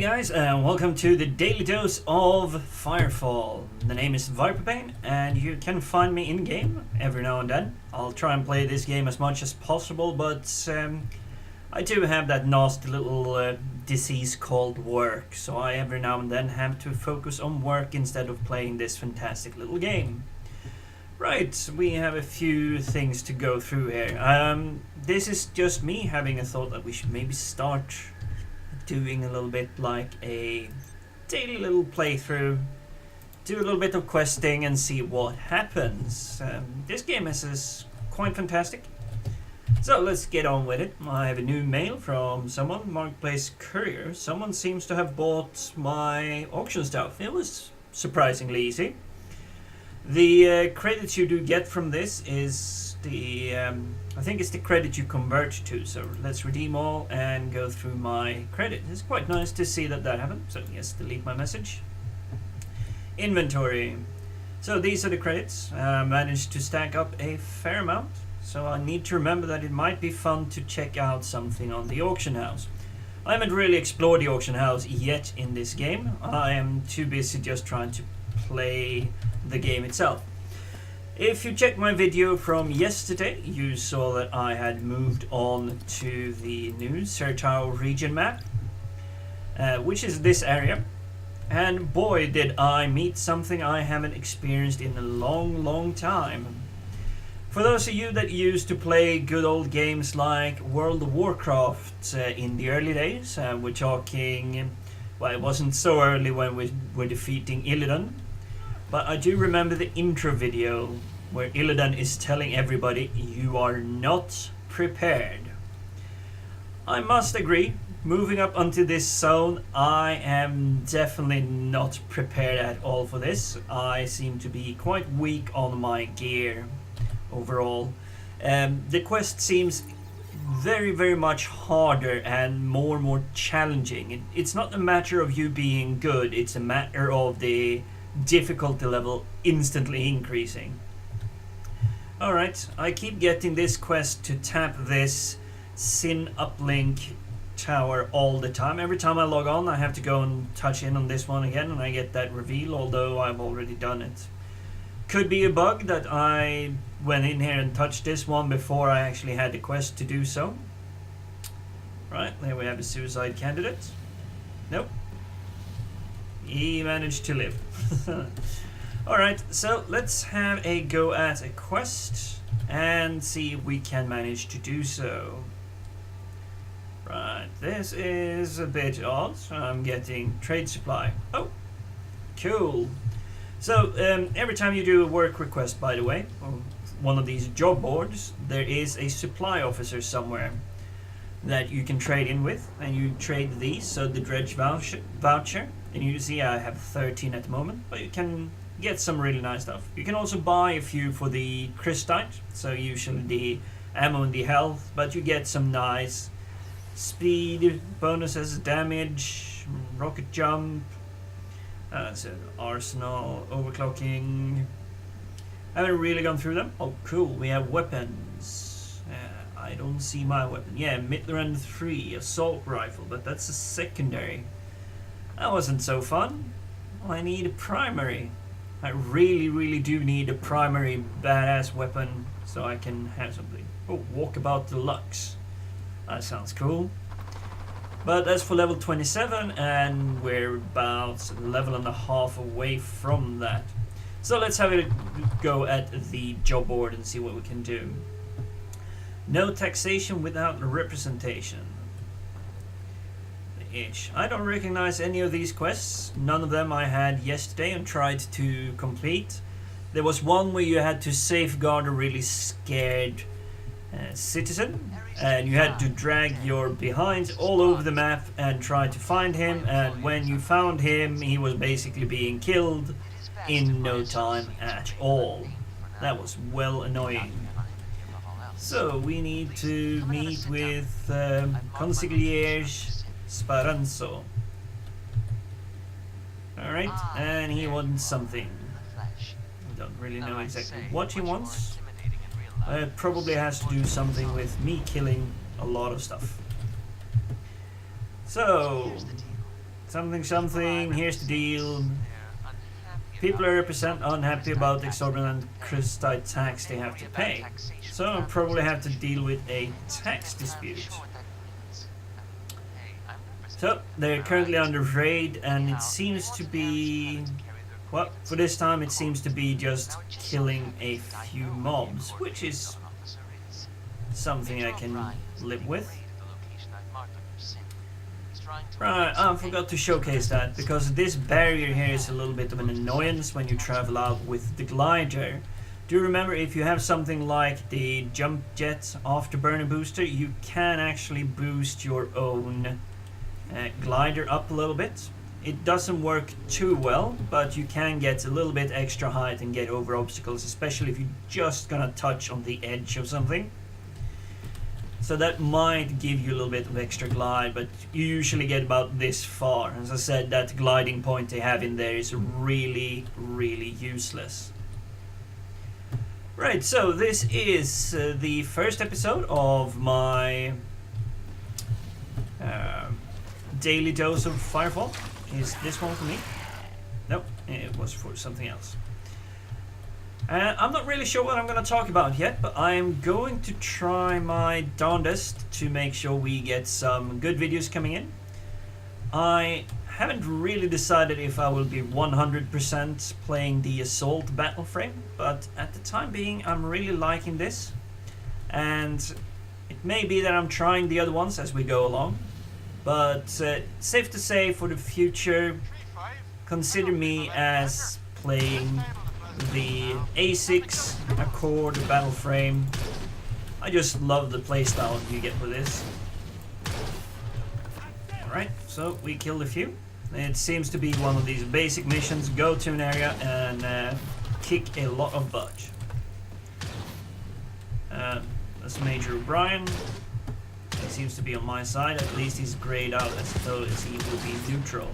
guys, and welcome to the Daily Dose of Firefall. The name is Viperpain, and you can find me in-game every now and then. I'll try and play this game as much as possible, but I do have that nasty little disease called work, so I every now and then have to focus on work instead of playing this fantastic little game. Right, we have a few things to go through here. This is just me having a thought that we should maybe start doing a little bit like a daily little playthrough, do a little bit of questing and see what happens. This game is quite fantastic, so let's get on with it. I have a new mail from someone, Marketplace Courier. Someone seems to have bought my auction stuff. It was surprisingly easy. The credits you do get from this is the I think it's the credit you convert to, so let's redeem all and go through my credit. It's quite nice to see that happened, so yes, delete my message. Inventory. So these are the credits. Managed to stack up a fair amount, so I need to remember that it might be fun to check out something on the auction house. I haven't really explored the auction house yet in this game. I am too busy just trying to play the game itself. If you checked my video from yesterday, you saw that I had moved on to the new Sertao region map, which is this area. And boy, did I meet something I haven't experienced in a long time. For those of you that used to play good old games like World of Warcraft in the early days, we're talking, well, it wasn't so early when we were defeating Illidan. But I do remember the intro video where Illidan is telling everybody, you are not prepared. I must agree, moving up onto this zone, I am definitely not prepared at all for this. I seem to be quite weak on my gear overall. The quest seems very much harder and more challenging. It's not a matter of you being good, it's a matter of the difficulty level instantly increasing. Alright, I keep getting this quest to tap this Sin uplink tower all the time. Every time I log on I have to go and touch in on this one again and I get that reveal, although I've already done it. Could be a bug that I went in here and touched this one before I actually had the quest to do so. Right, there we have a suicide candidate. Nope. He managed to live. Alright, so let's have a go at a quest and see if we can manage to do so. Right, this is a bit odd. I'm getting trade supply. Oh, cool. So every time you do a work request, by the way, on one of these job boards, there is a supply officer somewhere that you can trade in with, and you trade these, so the dredge voucher, and you see I have 13 at the moment, but you can get some really nice stuff. You can also buy a few for the crystite, so usually the ammo and the health, but you get some nice speed bonuses, damage, rocket jump, so arsenal, overclocking. I haven't really gone through them. Oh cool, we have weapons. I don't see my weapon. Yeah, Midland 3 assault rifle, but that's a secondary. That wasn't so fun. I need a primary. I really do need a primary badass weapon so I can have something. Oh, Walkabout Deluxe. That sounds cool. But that's for level 27 and we're about a level and a half away from that. So let's have a go at the job board and see what we can do. No taxation without representation. I don't recognize any of these quests. None of them I had yesterday and tried to complete. There was one where you had to safeguard a really scared citizen, and you had to drag your behinds all over the map and try to find him, and when you found him he was basically being killed in no time at all. That was well annoying. So we need to meet with Consigliere Sparanzo. Alright, and he wants something. I don't really know exactly what he wants. It probably has to do something with me killing a lot of stuff. So, Something, here's the deal. People are percent unhappy about the exorbitant crystite tax they have to pay. So I'll probably have to deal with a tax dispute. So they're currently under raid, and it seems to be, well, for this time it seems to be just killing a few mobs, which is something I can live with. Right, I forgot to showcase that, because this barrier here is a little bit of an annoyance when you travel out with the glider. Do remember, if you have something like the jump jet afterburner booster, you can actually boost your own glider up a little bit. It doesn't work too well, but you can get a little bit extra height and get over obstacles, especially if you're just gonna touch on the edge of something. So that might give you a little bit of extra glide, but you usually get about this far. As I said, that gliding point they have in there is really, really useless. Right, so this is the first episode of my daily dose of Firefall. Is this one for me? Nope, it was for something else. I'm not really sure what I'm going to talk about yet, but I'm going to try my darndest to make sure we get some good videos coming in. I haven't really decided if I will be 100% playing the Assault Battleframe, but at the time being I'm really liking this, and it may be that I'm trying the other ones as we go along, but safe to say, for the future, consider me as playing the A6 Accord Battleframe. I just love the playstyle you get with this. Alright, so we killed a few. It seems to be one of these basic missions: go to an area and kick a lot of butt. That's Major O'Brien. He seems to be on my side. At least he's grayed out as though as he will be neutral.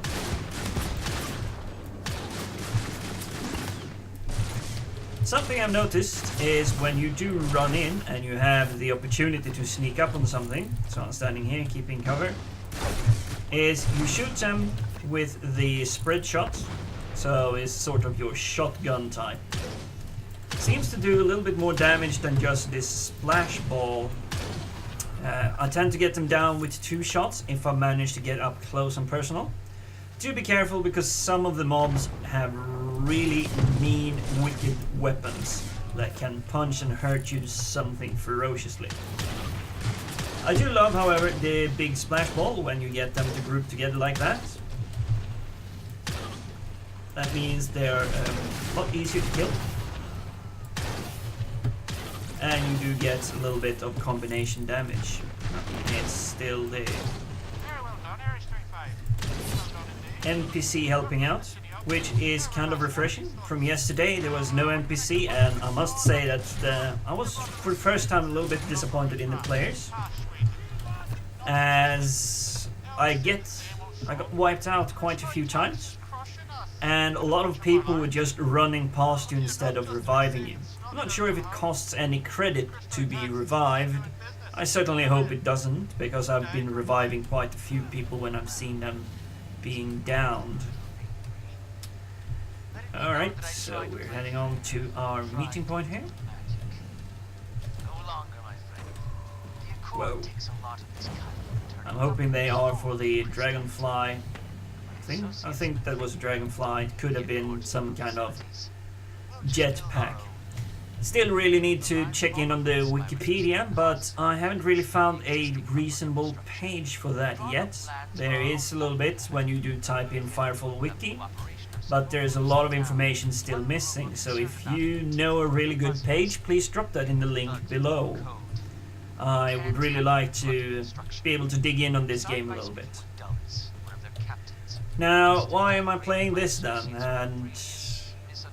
Something I've noticed is when you do run in and you have the opportunity to sneak up on something, so I'm standing here keeping cover, is you shoot them with the spread shot, so it's sort of your shotgun type. Seems to do a little bit more damage than just this splash ball. I tend to get them down with 2 shots if I manage to get up close and personal. Do be careful, because some of the mobs have really mean, wicked weapons that can punch and hurt you something ferociously. I do love, however, the big splash ball when you get them to group together like that. That means they're a lot easier to kill. And you do get a little bit of combination damage. It's still there. NPC helping out, which is kind of refreshing. From yesterday there was no NPC, and I must say that I was for the first time a little bit disappointed in the players, as I got wiped out quite a few times, and a lot of people were just running past you instead of reviving you. I'm not sure if it costs any credit to be revived. I certainly hope it doesn't, because I've been reviving quite a few people when I've seen them being downed. Alright, so we're heading on to our meeting point here. Whoa. I'm hoping they are for the dragonfly thing. I think that was a dragonfly. It could have been some kind of jetpack. Still really need to check in on the Wikipedia, but I haven't really found a reasonable page for that yet. There is a little bit when you do type in Firefall Wiki, but there's a lot of information still missing, so if you know a really good page, please drop that in the link below. I would really like to be able to dig in on this game a little bit. Now, why am I playing this then? And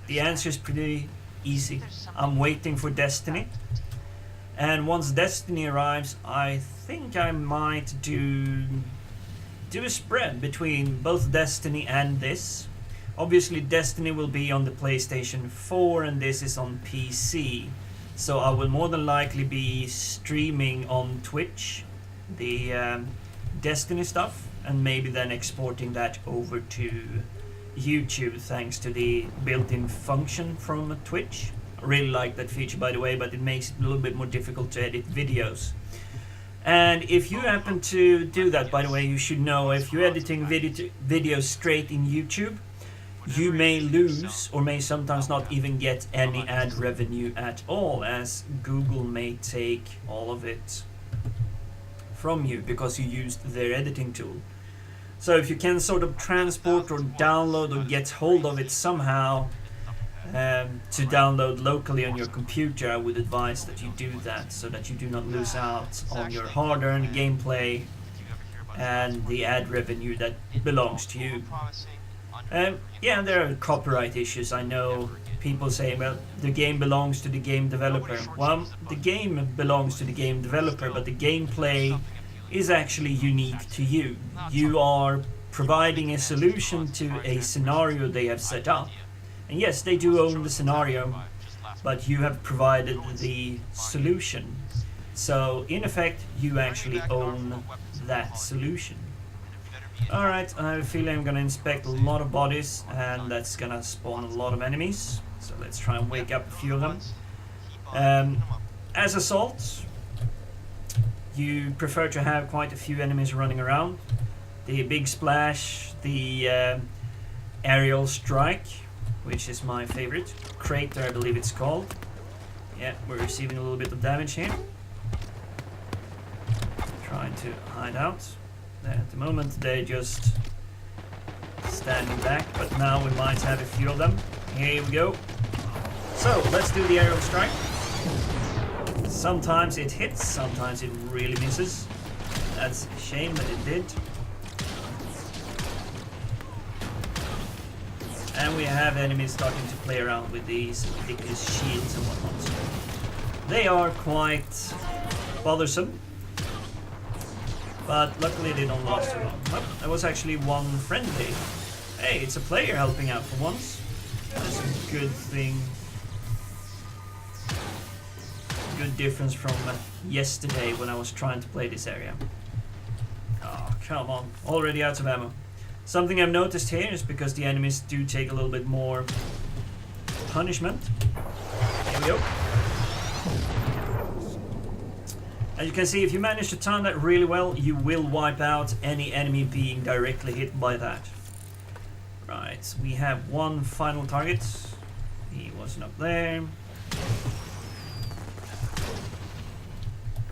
the answer is pretty easy. I'm waiting for Destiny, and once Destiny arrives, I think I might do a spread between both Destiny and this. Obviously Destiny will be on the PlayStation 4 and this is on PC, so I will more than likely be streaming on Twitch the Destiny stuff, and maybe then exporting that over to YouTube thanks to the built-in function from Twitch. I really like that feature, by the way, but it makes it a little bit more difficult to edit videos. And if you happen to do that, by the way, you should know if you're editing videos straight in YouTube, you may lose or may sometimes not even get any ad revenue at all, as Google may take all of it from you because you used their editing tool. So if you can sort of transport or download or get hold of it somehow to download locally on your computer, I would advise that you do that so that you do not lose out on your hard-earned gameplay and the ad revenue that belongs to you. Yeah, there are copyright issues. I know people say, well, the game belongs to the game developer. Well, the game belongs to the game developer, but the gameplay is actually unique to you. You are providing a solution to a scenario they have set up. And yes, they do own the scenario, but you have provided the solution. So, in effect, you actually own that solution. Alright, I have a feeling I'm gonna inspect a lot of bodies, and that's gonna spawn a lot of enemies. So let's try and wake up a few of them. As Assault, you prefer to have quite a few enemies running around. The Big Splash, the Aerial Strike, which is my favorite. Crater, I believe it's called. Yeah, we're receiving a little bit of damage here. Trying to hide out. At the moment they're just standing back, but now we might have a few of them. Here we go. So, let's do the Aerial Strike. Sometimes it hits, sometimes it really misses. That's a shame that it did. And we have enemies starting to play around with these ridiculous shields and whatnot. They are quite bothersome, but luckily they don't last too long. Oh, there was actually one friendly. Hey, it's a player helping out for once. That's a good thing. Good difference from yesterday when I was trying to play this area. Oh, come on. Already out of ammo. Something I've noticed here is because the enemies do take a little bit more punishment. Here we go. As you can see, if you manage to time that really well, you will wipe out any enemy being directly hit by that. Right, we have one final target. He wasn't up there.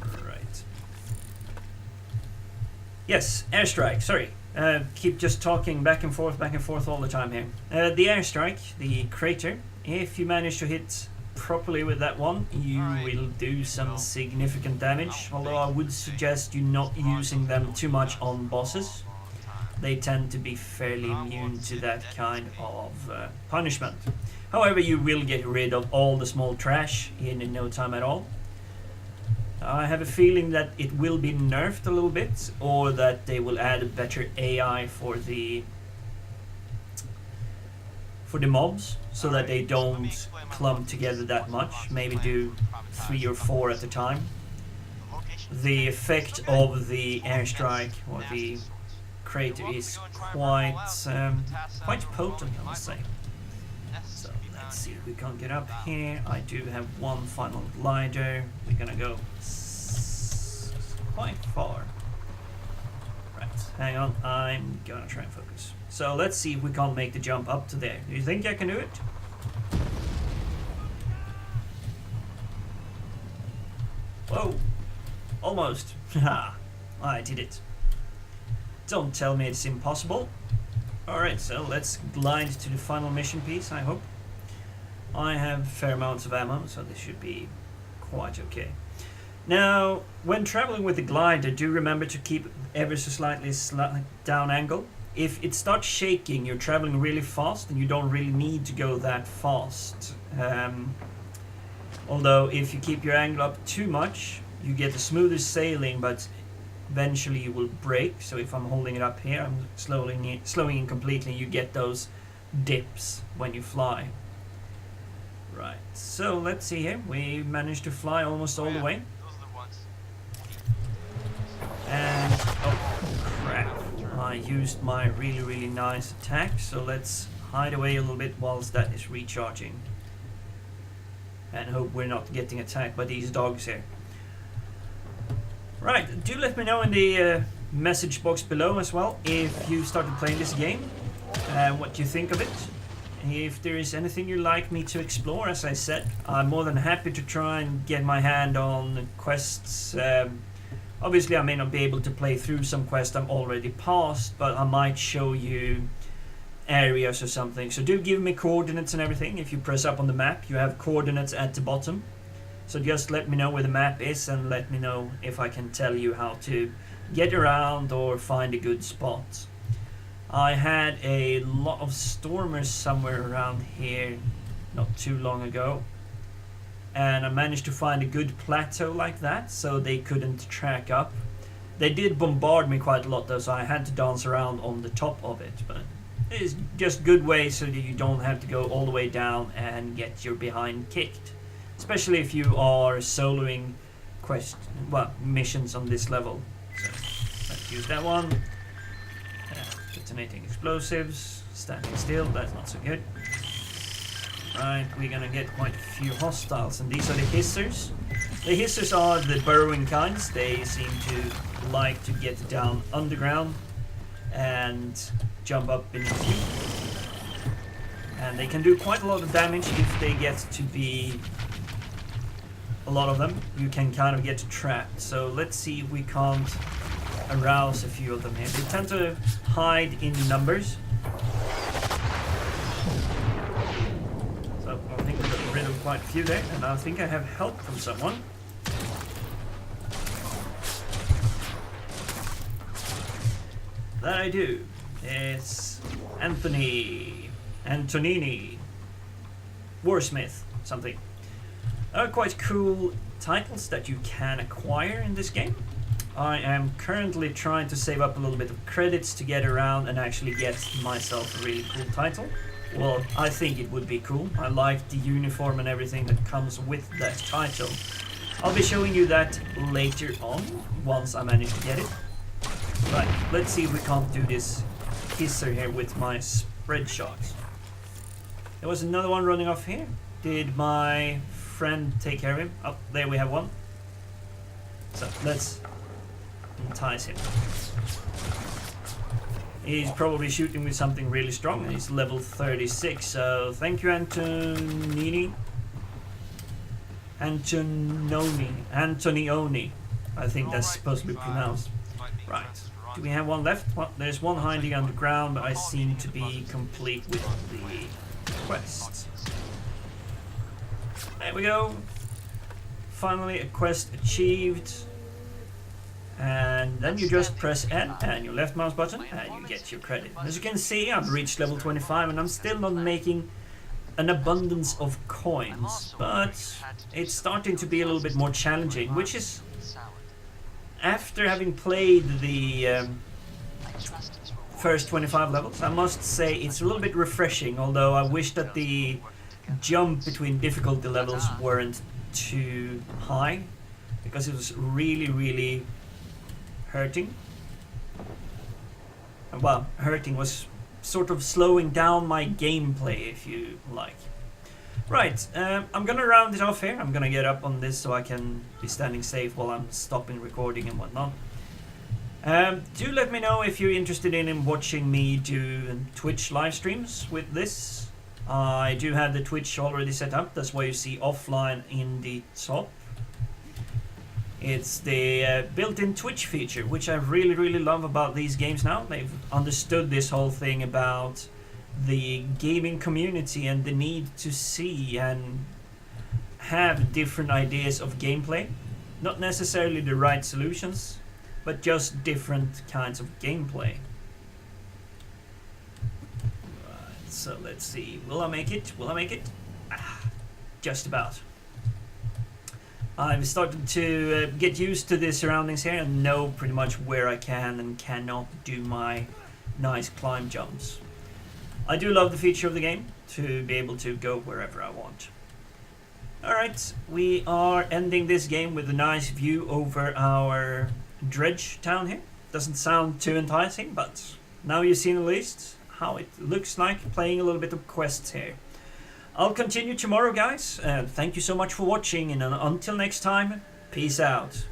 Right. Yes, airstrike, sorry. Keep just talking back and forth all the time here. The airstrike, the crater, if you manage to hit properly with that one, you will do some significant damage, although I would suggest you not using them too much on bosses. They tend to be fairly immune to that kind of punishment. However, you will get rid of all the small trash in no time at all. I have a feeling that it will be nerfed a little bit, or that they will add a better AI for the mobs, so that they don't clump together that much. Maybe do 3 or 4 at a time. The effect of the airstrike or the crater is quite potent, I must say. So let's see if we can get up here. I do have one final glider. We're gonna go quite far. Right, hang on. I'm gonna try and focus. So let's see if we can't make the jump up to there. Do you think I can do it? Whoa! Almost. Ha! I did it. Don't tell me it's impossible. Alright, so let's glide to the final mission piece, I hope. I have fair amounts of ammo, so this should be quite okay. Now, when traveling with the glider, do remember to keep ever so slightly down angle. If it starts shaking, you're traveling really fast, and you don't really need to go that fast. Although, if you keep your angle up too much, you get the smoothest sailing, but eventually you will break. So if I'm holding it up here, I'm slowing in completely, you get those dips when you fly. Right, so let's see here. We managed to fly almost all the way. And, oh crap, I I used my really nice attack, so let's hide away a little bit whilst that is recharging. And hope we're not getting attacked by these dogs here. Right, do let me know in the message box below as well if you started playing this game, what you think of it. If there is anything you'd like me to explore, as I said, I'm more than happy to try and get my hand on quests. Obviously I may not be able to play through some quests I'm already past, but I might show you areas or something. So do give me coordinates and everything. If you press up on the map, you have coordinates at the bottom. So just let me know where the map is and let me know if I can tell you how to get around or find a good spot. I had a lot of stormers somewhere around here not too long ago. And I managed to find a good plateau like that, so they couldn't track up. They did bombard me quite a lot though, so I had to dance around on the top of it. But it's just a good way so that you don't have to go all the way down and get your behind kicked. Especially if you are soloing missions on this level. So let's use that one. Detonating explosives. Standing still, that's not so good. Right, we're gonna get quite a few hostiles, and these are the hissers. The hissers are the burrowing kinds. They seem to like to get down underground and jump up beneath you. And they can do quite a lot of damage if they get to be a lot of them. You can kind of get trapped. So let's see if we can't arouse a few of them here. They tend to hide in numbers. I think we got rid of quite a few there, and I think I have help from someone. That I do. It's Antonini, Warsmith, something. Quite cool titles that you can acquire in this game. I am currently trying to save up a little bit of credits to get around and actually get myself a really cool title. Well, I think it would be cool. I like the uniform and everything that comes with that title. I'll be showing you that later on, once I manage to get it. Right, let's see if we can't do this hisser here with my spread shots. There was another one running off here. Did my friend take care of him? Oh, there we have one. So, let's entice him. He's probably shooting with something really strong. He's level 36, so thank you, Antonioni. Antonioni. I think that's supposed to be pronounced. Right. Do we have one left? Well, there's one hiding underground, but I seem to be complete with the quest. There we go. Finally, a quest achieved. And then you just press N and your left mouse button and you get your credit. As you can see, I've reached level 25 and I'm still not making an abundance of coins, but it's starting to be a little bit more challenging, which is, after having played the first 25 levels, I must say it's a little bit refreshing, although I wish that the jump between difficulty levels weren't too high, because it was really hurting. Well, hurting was sort of slowing down my gameplay, if you like. Right, I'm gonna round it off here. I'm gonna get up on this so I can be standing safe while I'm stopping recording and whatnot. Do let me know if you're interested in watching me do Twitch live streams with this. I do have the Twitch already set up. That's why you see offline in the top. It's the built-in Twitch feature, which I really love about these games now. They've understood this whole thing about the gaming community and the need to see and have different ideas of gameplay. Not necessarily the right solutions, but just different kinds of gameplay. Right, so let's see. Will I make it? Will I make it? Just about. I've started to get used to the surroundings here and know pretty much where I can and cannot do my nice climb jumps. I do love the feature of the game to be able to go wherever I want. Alright, we are ending this game with a nice view over our dredge town here. Doesn't sound too enticing, but now you've seen at least how it looks like playing a little bit of quests here. I'll continue tomorrow, guys, and thank you so much for watching, and until next time, peace out.